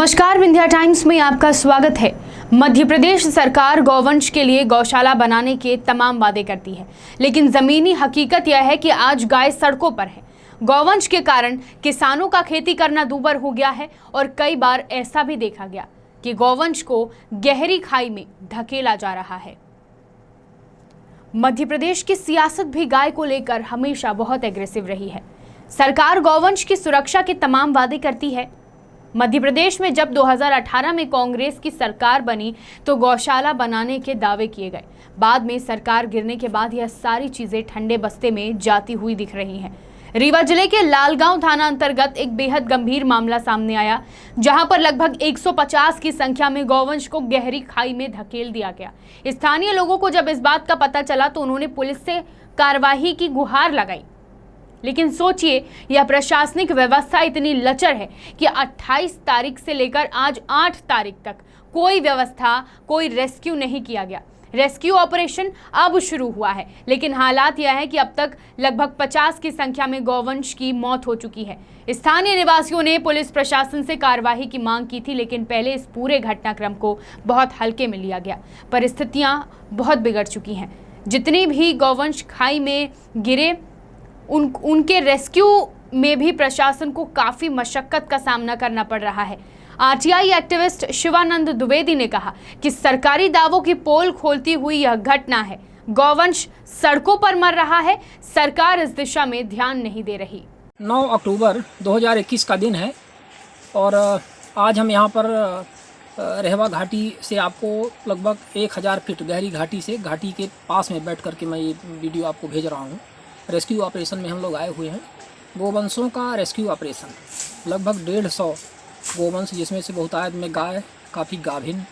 नमस्कार, विंध्या टाइम्स में आपका स्वागत है। मध्य प्रदेश सरकार गौवंश के लिए गौशाला बनाने के तमाम वादे करती है, लेकिन जमीनी हकीकत यह है कि आज गाय सड़कों पर है। गौवंश के कारण किसानों का खेती करना दूभर हो गया है और कई बार ऐसा भी देखा गया कि गौवंश को गहरी खाई में धकेला जा रहा है। मध्य प्रदेश की सियासत भी गाय को लेकर हमेशा बहुत एग्रेसिव रही है। सरकार गौवंश की सुरक्षा के तमाम वादे करती है। मध्य प्रदेश में जब 2018 में कांग्रेस की सरकार बनी तो गौशाला बनाने के दावे किए गए। बाद में सरकार गिरने के बाद यह सारी चीजें ठंडे बस्ते में जाती हुई दिख रही हैं। रीवा जिले के लालगांव थाना अंतर्गत एक बेहद गंभीर मामला सामने आया, जहां पर लगभग 150 की संख्या में गौवंश को गहरी खाई में धकेल दिया गया। स्थानीय लोगों को जब इस बात का पता चला तो उन्होंने पुलिस से कार्रवाई की गुहार लगाई, लेकिन सोचिए, यह प्रशासनिक व्यवस्था इतनी लचर है कि 28 तारीख से लेकर आज 8 तारीख तक कोई व्यवस्था, कोई रेस्क्यू नहीं किया गया। रेस्क्यू ऑपरेशन अब शुरू हुआ है, लेकिन हालात यह है कि अब तक लगभग 50 की संख्या में गौवंश की मौत हो चुकी है। स्थानीय निवासियों ने पुलिस प्रशासन से कार्रवाई की मांग की थी, लेकिन पहले इस पूरे घटनाक्रम को बहुत हल्के में लिया गया। परिस्थितियां बहुत बिगड़ चुकी हैं। जितने भी गौवंश खाई में गिरे उनके रेस्क्यू में भी प्रशासन को काफी मशक्कत का सामना करना पड़ रहा है। आरटीआई एक्टिविस्ट शिवानंद द्विवेदी ने कहा कि सरकारी दावों की पोल खोलती हुई यह घटना है। गौवंश सड़कों पर मर रहा है, सरकार इस दिशा में ध्यान नहीं दे रही। 9 अक्टूबर 2021 का दिन है और आज हम यहाँ पर रहवा घाटी से आपको लगभग 1000 फीट गहरी घाटी से घाटी के पास में बैठ करके मैं ये वीडियो आपको भेज रहा हूँ। रेस्क्यू ऑपरेशन में हम लोग आए हुए हैं। गोवंशों का रेस्क्यू ऑपरेशन, लगभग 150 गोवंश, जिसमें से बहुतायत में गाय, काफ़ी गाभिन,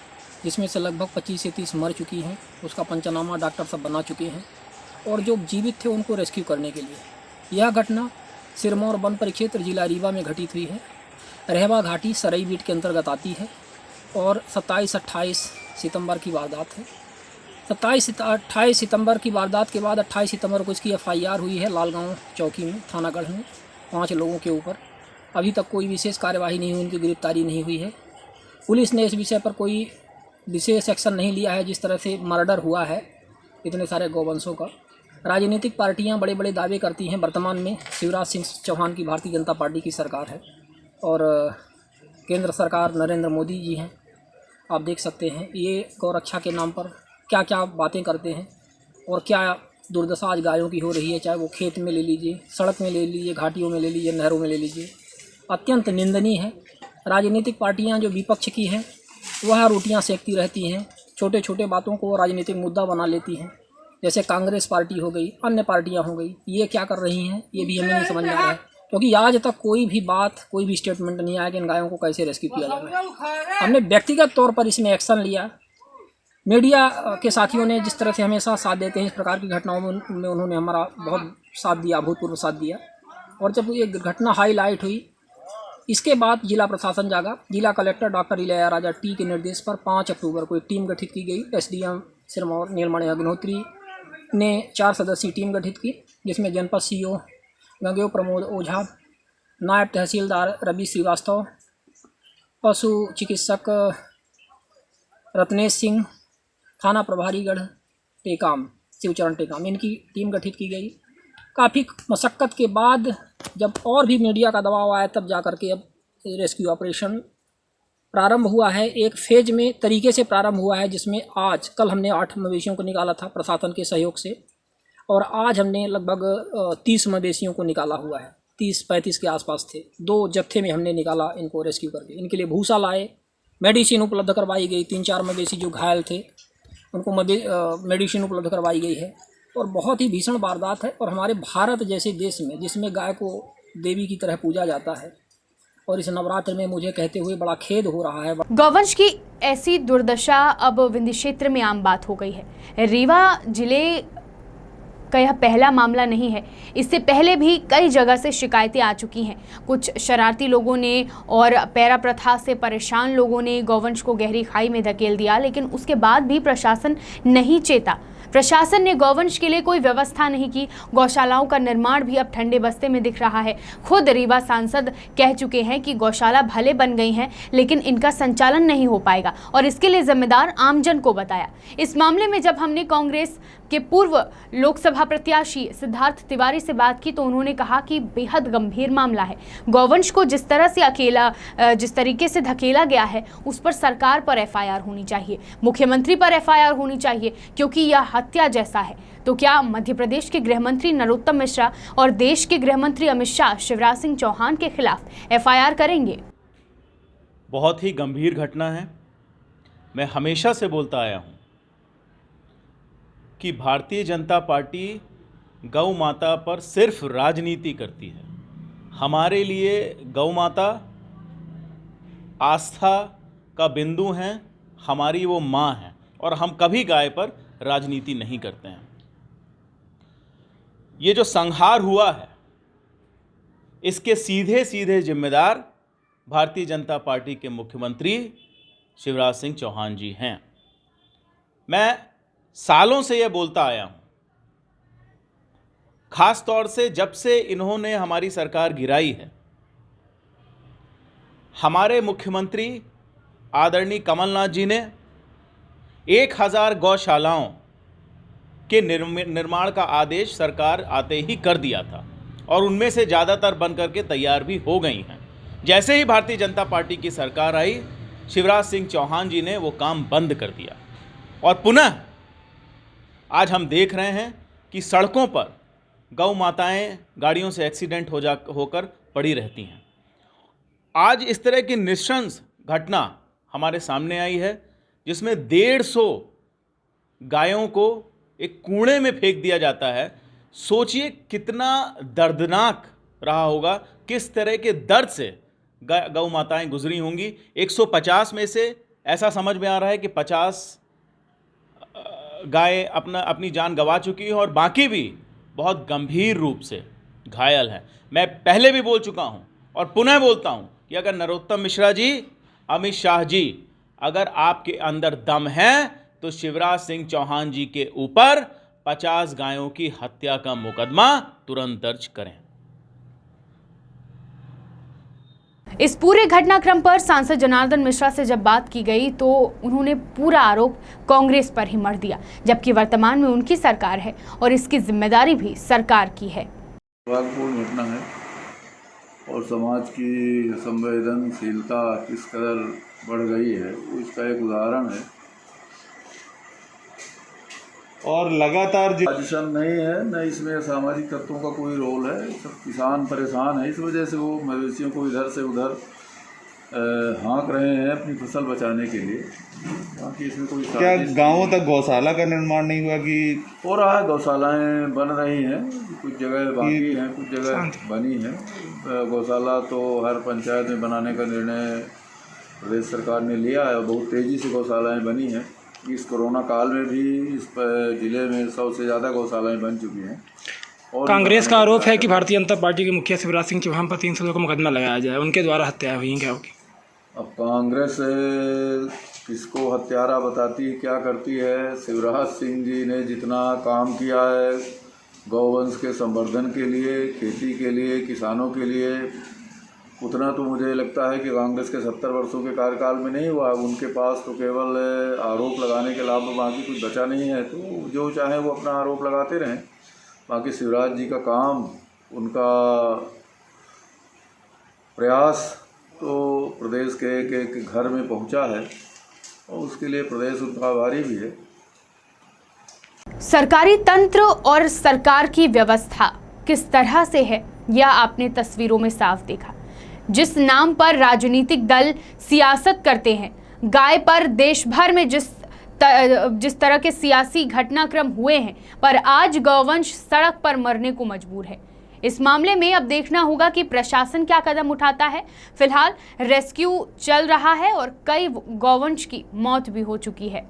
जिसमें से लगभग 25 से 30 मर चुकी हैं। उसका पंचनामा डॉक्टर सब बना चुके हैं और जो जीवित थे उनको रेस्क्यू करने के लिए यह घटना सिरमौर वन परिक्षेत्र जिला रीवा में घटित हुई है। रहवा घाटी सरई बीट के अंतर्गत आती है और 27-28 सितंबर की वारदात है। 28 सितंबर की वारदात के बाद 28 सितंबर को इसकी एफआईआर हुई है लालगांव चौकी में, थानागढ़ में, 5 लोगों के ऊपर। अभी तक कोई विशेष कार्यवाही नहीं हुई, उनकी गिरफ्तारी नहीं हुई है। पुलिस ने इस विषय पर कोई विशेष एक्शन नहीं लिया है। जिस तरह से मर्डर हुआ है इतने सारे गौवंशों का, राजनीतिक पार्टियां बड़े बड़े दावे करती हैं। वर्तमान में शिवराज सिंह चौहान की भारतीय जनता पार्टी की सरकार है और केंद्र सरकार नरेंद्र मोदी जी हैं। आप देख सकते हैं ये गौरक्षा के नाम पर क्या क्या बातें करते हैं और क्या दुर्दशा आज गायों की हो रही है। चाहे वो खेत में ले लीजिए, सड़क में ले लीजिए, घाटियों में ले लीजिए, नहरों में ले लीजिए, अत्यंत निंदनीय है। राजनीतिक पार्टियां जो विपक्ष की हैं वह रोटियां सेकती रहती हैं, छोटे छोटे बातों को राजनीतिक मुद्दा बना लेती हैं। जैसे कांग्रेस पार्टी हो गई, अन्य पार्टियाँ हो गई, ये क्या कर रही हैं ये भी हमें नहीं समझ में आ रहा है, क्योंकि आज तक कोई भी बात, कोई भी स्टेटमेंट नहीं आया कि इन गायों को कैसे रेस्क्यू किया जाए। हमने व्यक्तिगत तौर पर इसमें एक्शन लिया। मीडिया के साथियों ने जिस तरह से हमेशा साथ देते हैं इस प्रकार की घटनाओं में उन्होंने हमारा बहुत साथ दिया, अभूतपूर्व साथ दिया। और जब ये घटना हाईलाइट हुई, इसके बाद जिला प्रशासन जागा। जिला कलेक्टर डॉक्टर इलैयाराजा टी के निर्देश पर 5 अक्टूबर को एक टीम गठित की गई। एसडीएम सिरमौर नीलमणि अग्निहोत्री ने 4 सदस्यीय टीम गठित की, जिसमें जनपद सीओ गंगेव प्रमोद ओझा, नायब तहसीलदार रवि श्रीवास्तव, पशु चिकित्सक रत्नेश सिंह, थाना प्रभारी गढ़ टेकाम शिवचरण टेकाम, इनकी टीम गठित की गई। काफ़ी मशक्क़त के बाद जब और भी मीडिया का दबाव आया तब जा कर के अब रेस्क्यू ऑपरेशन प्रारंभ हुआ है। एक फेज में तरीके से प्रारंभ हुआ है, जिसमें आज कल हमने 8 मवेशियों को निकाला था प्रशासन के सहयोग से, और आज हमने लगभग 30 मवेशियों को निकाला हुआ है। 30-35 के आसपास थे। 2 जत्थे में हमने निकाला इनको रेस्क्यू करके। इनके लिए भूसा लाए, मेडिसिन उपलब्ध करवाई गई। 3-4 मवेशी जो घायल थे उनको मेडिसिन उपलब्ध करवाई गई है। और बहुत ही भीषण वारदात है। और हमारे भारत जैसे देश में, जिसमें गाय को देवी की तरह पूजा जाता है, और इस नवरात्र में मुझे कहते हुए बड़ा खेद हो रहा है। गौवंश की ऐसी दुर्दशा अब विंध्य क्षेत्र में आम बात हो गई है। रीवा जिले का यह पहला मामला नहीं है। इससे पहले भी कई जगह से शिकायतें आ चुकी हैं। कुछ शरारती लोगों ने और पैरा प्रथा से परेशान लोगों ने गौवंश को गहरी खाई में धकेल दिया, लेकिन उसके बाद भी प्रशासन नहीं चेता। प्रशासन ने गौवंश के लिए कोई व्यवस्था नहीं की। गौशालाओं का निर्माण भी अब ठंडे बस्ते में दिख रहा है। खुद रीवा सांसद कह चुके हैं कि गौशाला भले बन गई हैं, लेकिन इनका संचालन नहीं हो पाएगा और इसके लिए जिम्मेदार आमजन को बताया। इस मामले में जब हमने कांग्रेस के पूर्व लोकसभा प्रत्याशी सिद्धार्थ तिवारी से बात की तो उन्होंने कहा कि बेहद गंभीर मामला है। गौवंश को जिस तरीके से धकेला गया है उस पर सरकार पर एफआईआर होनी चाहिए, मुख्यमंत्री पर एफआईआर होनी चाहिए, क्योंकि यह हत्या जैसा है। तो क्या मध्य प्रदेश के गृह मंत्री नरोत्तम मिश्रा और देश के गृह मंत्री अमित शाह शिवराज सिंह चौहान के खिलाफ एफआईआर करेंगे? बहुत ही गंभीर घटना है। मैं हमेशा से बोलता आया हूं कि भारतीय जनता पार्टी गौ माता पर सिर्फ राजनीति करती है। हमारे लिए गौ माता आस्था का बिंदु हैं, हमारी वो माँ है और हम कभी गाय पर राजनीति नहीं करते हैं। ये जो संहार हुआ है इसके सीधे सीधे जिम्मेदार भारतीय जनता पार्टी के मुख्यमंत्री शिवराज सिंह चौहान जी हैं। मैं सालों से यह बोलता आया हूं, खास तौर से जब से इन्होंने हमारी सरकार गिराई है। हमारे मुख्यमंत्री आदरणीय कमलनाथ जी ने 1000 गौशालाओं के निर्माण का आदेश सरकार आते ही कर दिया था और उनमें से ज़्यादातर बन करके तैयार भी हो गई हैं। जैसे ही भारतीय जनता पार्टी की सरकार आई, शिवराज सिंह चौहान जी ने वो काम बंद कर दिया और पुनः आज हम देख रहे हैं कि सड़कों पर गौ माताएं गाड़ियों से एक्सीडेंट होकर पड़ी रहती हैं। आज इस तरह की नृशंस घटना हमारे सामने आई है जिसमें 150 गायों को एक कूड़े में फेंक दिया जाता है। सोचिए कितना दर्दनाक रहा होगा, किस तरह के दर्द से गौ माताएं गुजरी होंगी। 150 में से ऐसा समझ में आ रहा है कि 50 गाय अपनी जान गंवा चुकी है और बाकी भी बहुत गंभीर रूप से घायल है। मैं पहले भी बोल चुका हूं और पुनः बोलता हूं कि अगर नरोत्तम मिश्रा जी, अमित शाह जी, अगर आपके अंदर दम है तो शिवराज सिंह चौहान जी के ऊपर 50 गायों की हत्या का मुकदमा तुरंत दर्ज करें। इस पूरे घटनाक्रम पर सांसद जनार्दन मिश्रा से जब बात की गई तो उन्होंने पूरा आरोप कांग्रेस पर ही मढ़ दिया, जबकि वर्तमान में उनकी सरकार है और इसकी जिम्मेदारी भी सरकार की है। दुर्भाग्यपूर्ण घटना है और समाज की संवेदनशीलता किस कदर बढ़ गई है इसका एक उदाहरण है। और लगातार साजिशन नहीं है, न इसमें सामाजिक तत्वों का कोई रोल है। सब किसान परेशान है, इस वजह से वो मवेशियों को इधर से उधर हाँक रहे हैं अपनी फसल बचाने के लिए। बाकी इसमें कोई क्या गांवों तक गौशाला का निर्माण नहीं हुआ कि हो रहा है? गौशालाएं बन रही हैं, कुछ जगह बाकी हैं, कुछ जगह बनी हैं। गौशाला तो हर पंचायत में बनाने का निर्णय प्रदेश सरकार ने लिया है और बहुत तेज़ी से गौशालाएं बनी हैं। इस कोरोना काल में भी इस जिले में 100 से ज़्यादा गौशालाएं बन चुकी हैं। और कांग्रेस का आरोप है कि भारतीय जनता पार्टी के मुखिया शिवराज सिंह चौहान पर 300 का मुकदमा लगाया जाए, उनके द्वारा हत्या हुई, क्या होगी? अब कांग्रेस किसको हत्यारा बताती है, क्या करती है? शिवराज सिंह जी ने जितना काम किया है गौवंश के संवर्धन के लिए, खेती के लिए, किसानों के लिए, उतना तो मुझे लगता है कि कांग्रेस के 70 वर्षों के कार्यकाल में नहीं हुआ। उनके पास तो केवल आरोप लगाने के अलावा बाकी कुछ बचा नहीं है, तो जो चाहे वो अपना आरोप लगाते रहें। बाकी शिवराज जी का काम, उनका प्रयास तो प्रदेश के घर में पहुंचा है और उसके लिए प्रदेश उनका आभारी भी है। सरकारी तंत्र और सरकार की व्यवस्था किस तरह से है यह आपने तस्वीरों में साफ देखा। जिस नाम पर राजनीतिक दल सियासत करते हैं, गाय पर देश भर में जिस तरह के सियासी घटनाक्रम हुए हैं, पर आज गौवंश सड़क पर मरने को मजबूर है। इस मामले में अब देखना होगा कि प्रशासन क्या कदम उठाता है। फिलहाल रेस्क्यू चल रहा है और कई गौवंश की मौत भी हो चुकी है।